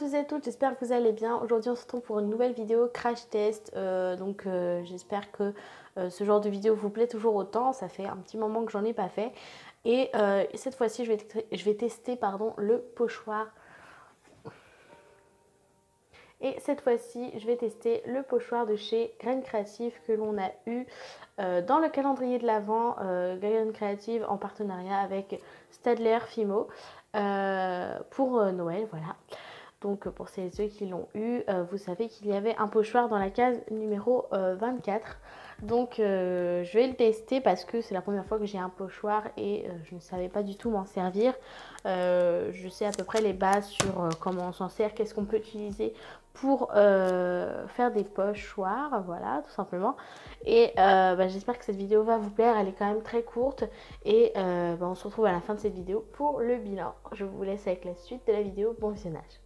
tous et toutes, j'espère que vous allez bien. Aujourd'hui on se retrouve pour une nouvelle vidéo crash test. J'espère que ce genre de vidéo vous plaît toujours autant. Ça fait un petit moment que j'en ai pas fait. Et cette fois-ci je vais tester le pochoir. Et cette fois-ci, je vais tester le pochoir de chez Graines Créatives que l'on a eu dans le calendrier de l'Avent. Graines Créatives en partenariat avec Stadler Fimo pour Noël, voilà. Donc pour celles et ceux qui l'ont eu, vous savez qu'il y avait un pochoir dans la case numéro 24. Donc je vais le tester parce que c'est la première fois que j'ai un pochoir et je ne savais pas du tout m'en servir. Je sais à peu près les bases sur comment on s'en sert, qu'est-ce qu'on peut utiliser pour faire des pochoirs, voilà, tout simplement. Et j'espère que cette vidéo va vous plaire, elle est quand même très courte. Et on se retrouve à la fin de cette vidéo pour le bilan. Je vous laisse avec la suite de la vidéo, bon visionnage.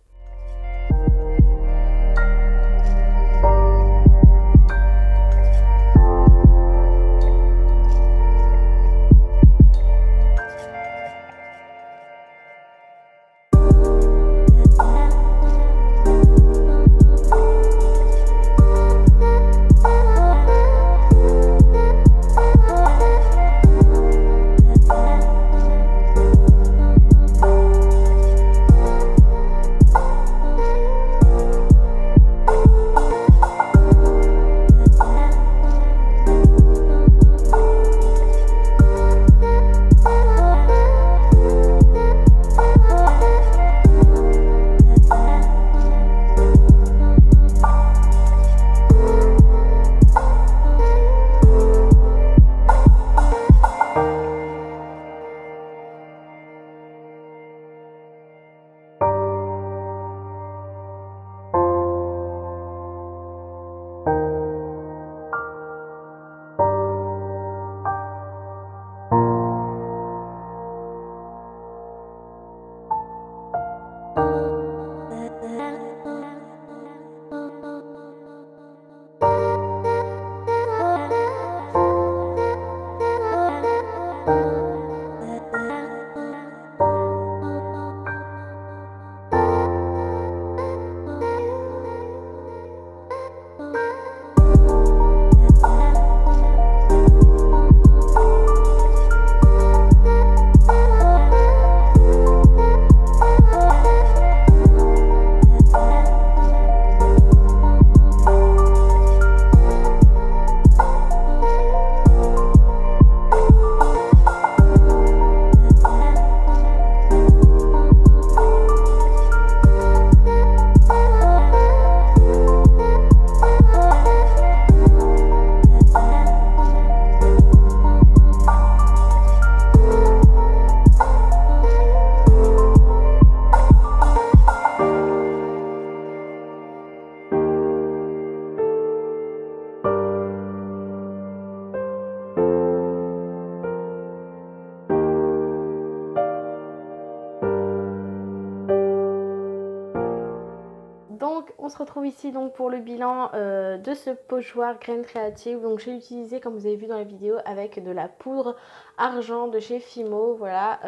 Donc on se retrouve ici donc pour le bilan de ce pochoir Graines Créatives. Donc j'ai utilisé, comme vous avez vu dans la vidéo, avec de la poudre argent de chez Fimo, voilà.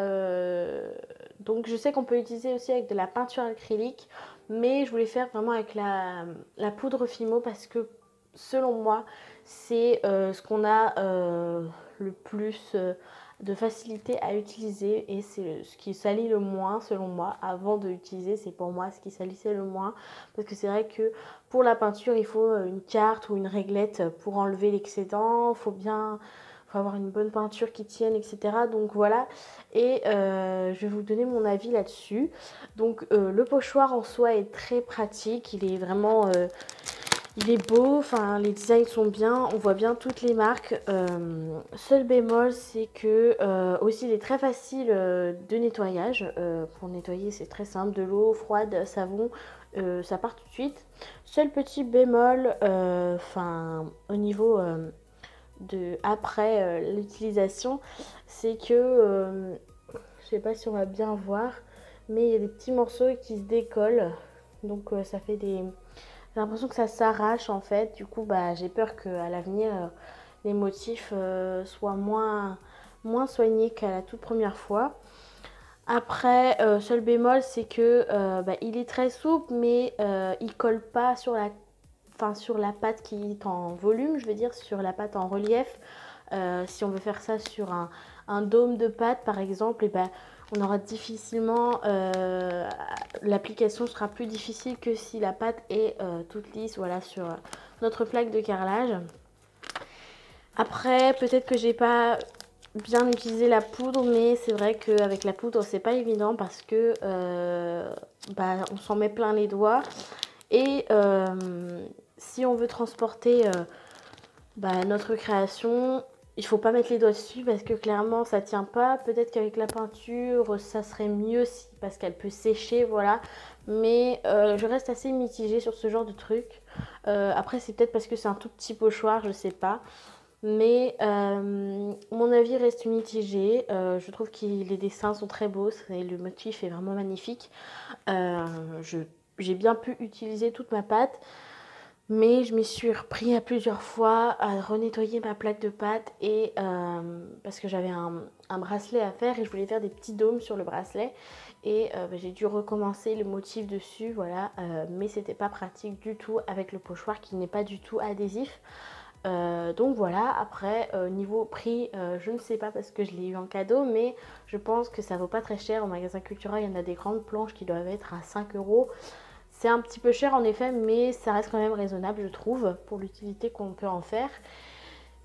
Donc je sais qu'on peut utiliser aussi avec de la peinture acrylique, mais je voulais faire vraiment avec la poudre Fimo parce que selon moi c'est ce qu'on a le plus de facilité à utiliser et c'est ce qui salit le moins selon moi. Avant de l'utiliser, c'est pour moi ce qui salissait le moins, parce que c'est vrai que pour la peinture il faut une carte ou une réglette pour enlever l'excédent, faut avoir une bonne peinture qui tienne, etc. Donc voilà, et je vais vous donner mon avis là-dessus. Donc le pochoir en soi est très pratique, il est vraiment il est beau, enfin les designs sont bien, on voit bien toutes les marques. Seul bémol, c'est que aussi il est très facile de nettoyage. Pour nettoyer, c'est très simple, de l'eau froide, savon, ça part tout de suite. Seul petit bémol, au niveau de après l'utilisation, c'est que je sais pas si on va bien voir, mais il y a des petits morceaux qui se décollent, donc ça fait des... J'ai l'impression que ça s'arrache en fait, du coup j'ai peur qu'à l'avenir les motifs soient moins soignés qu'à la toute première fois. Après, seul bémol, c'est que il est très souple, mais il colle pas sur sur la pâte qui est en volume, je veux dire, sur la pâte en relief. Si on veut faire ça sur un dôme de pâte, par exemple, et on aura difficilement, l'application sera plus difficile que si la pâte est toute lisse, voilà, sur notre plaque de carrelage. Après, peut-être que j'ai pas bien utilisé la poudre, mais c'est vrai qu'avec la poudre, c'est pas évident parce que on s'en met plein les doigts. Et si on veut transporter notre création, il faut pas mettre les doigts dessus parce que clairement ça tient pas. Peut-être qu'avec la peinture ça serait mieux parce qu'elle peut sécher, voilà. Mais je reste assez mitigée sur ce genre de truc. Après c'est peut-être parce que c'est un tout petit pochoir, je sais pas. Mais mon avis reste mitigé. Je trouve que les dessins sont très beaux, le motif est vraiment magnifique. J'ai bien pu utiliser toute ma pâte. Mais je m'y suis repris à plusieurs fois à renettoyer ma plaque de pâte et parce que j'avais un bracelet à faire et je voulais faire des petits dômes sur le bracelet et j'ai dû recommencer le motif dessus, voilà, mais c'était pas pratique du tout avec le pochoir qui n'est pas du tout adhésif. Donc voilà, après niveau prix, je ne sais pas parce que je l'ai eu en cadeau, mais je pense que ça vaut pas très cher. Au magasin Cultura, il y en a des grandes planches qui doivent être à 5 €. C'est un petit peu cher en effet, mais ça reste quand même raisonnable, je trouve, pour l'utilité qu'on peut en faire.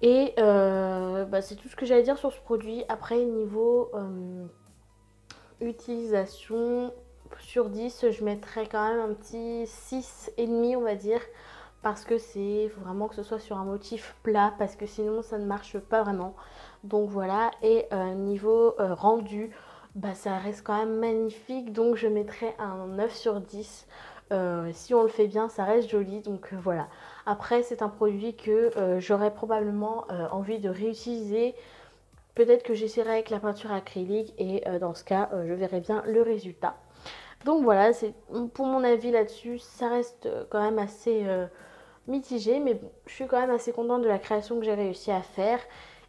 Et c'est tout ce que j'allais dire sur ce produit. Après, niveau utilisation, sur 10, je mettrais quand même un petit 6,5, on va dire. Parce que il faut vraiment que ce soit sur un motif plat, parce que sinon ça ne marche pas vraiment. Donc voilà, et niveau rendu, ça reste quand même magnifique, donc je mettrais un 9 sur 10. Si on le fait bien, ça reste joli, donc voilà. Après, c'est un produit que j'aurais probablement envie de réutiliser. Peut-être que j'essaierai avec la peinture acrylique et dans ce cas, je verrai bien le résultat. Donc voilà, c'est pour mon avis là-dessus, ça reste quand même assez mitigé, mais bon, je suis quand même assez contente de la création que j'ai réussi à faire.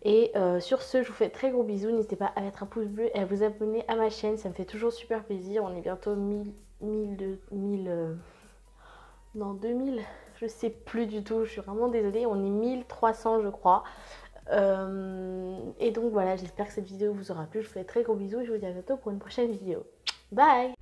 Et sur ce, je vous fais très gros bisous. N'hésitez pas à mettre un pouce bleu et à vous abonner à ma chaîne, ça me fait toujours super plaisir. On est bientôt 2000, je sais plus du tout, je suis vraiment désolée. On est 1300 je crois. Et donc voilà, j'espère que cette vidéo vous aura plu. Je vous fais très gros bisous et je vous dis à bientôt pour une prochaine vidéo. Bye!